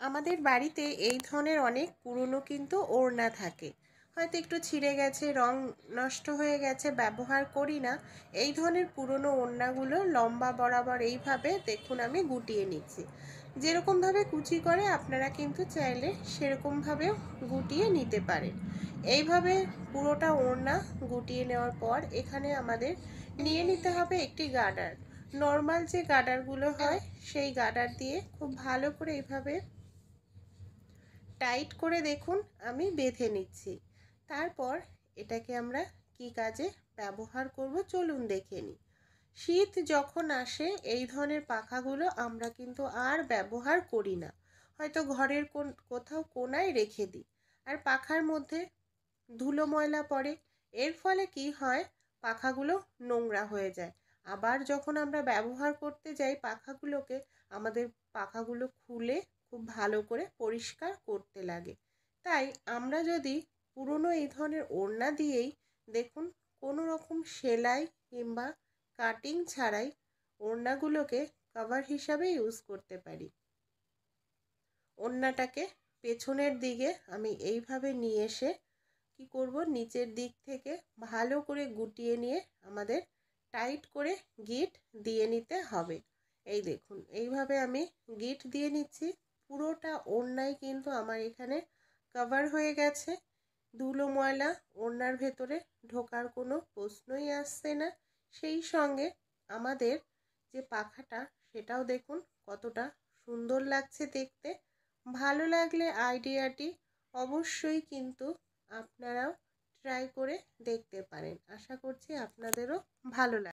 আমাদের বাড়িতে এই ধরনের অনেক পুরনো কিন্তু ওড়না থাকে, হয়তো একটু ছিঁড়ে গেছে, রং নষ্ট হয়ে গেছে, ব্যবহার করি না। এই ধরনের পুরনো ওড়নাগুলো লম্বা বরাবর এইভাবে দেখুন আমি গুটিয়ে নিচ্ছি। যেরকমভাবে কুচি করে আপনারা কিন্তু চাইলে সেরকমভাবেও গুটিয়ে নিতে পারেন। এইভাবে পুরোটা ওড়না গুটিয়ে নেওয়ার পর এখানে আমাদের নিয়ে নিতে হবে একটি গার্ডার। নর্মাল যে গার্ডারগুলো হয় সেই গার্ডার দিয়ে খুব ভালো করে এইভাবে টাইট করে দেখুন আমি বেঁধে নিচ্ছি। তারপর এটাকে আমরা কি কাজে ব্যবহার করব চলুন দেখে নিই। শীত যখন আসে এই ধরনের পাখাগুলো আমরা কিন্তু আর ব্যবহার করি না, হয়তো ঘরের কোথাও কোনায় রেখে দিই। আর পাখার মধ্যে ধুলো ময়লা পড়ে, এর ফলে কি হয়, পাখাগুলো নোংরা হয়ে যায়। আবার যখন আমরা ব্যবহার করতে যাই পাখাগুলোকে, আমাদের পাখাগুলো খুলে খুব ভালো করে পরিষ্কার করতে লাগে। তাই আমরা যদি পুরনো এই ধরনের ওড়না দিয়েই দেখুন কোনো রকম সেলাই কিংবা কাটিং ছাড়াই ওড়নাগুলোকে কভার হিসাবে ইউজ করতে পারি। ওড়নাটাকে পেছনের দিকে আমি এইভাবে নিয়ে এসে কি করব, নিচের দিক থেকে ভালো করে গুটিয়ে নিয়ে আমাদের টাইট করে গিট দিয়ে নিতে হবে। এই দেখুন এইভাবে আমি গিট দিয়ে নিচ্ছি। পুরোটা ওড়নায় কিন্তু আমার এখানে কভার হয়ে গেছে। ধুলো ময়লা ওড়নার ভেতরে ঢোকার কোনো প্রশ্নই আসছে না। সেই সঙ্গে আমাদের যে পাখাটা সেটাও দেখুন কতটা সুন্দর লাগছে দেখতে। ভালো লাগলে আইডিয়াটি অবশ্যই কিন্তু আপনারাও ট্রাই করে দেখতে পারেন। আশা করছি আপনাদেরও ভালো লাগবে।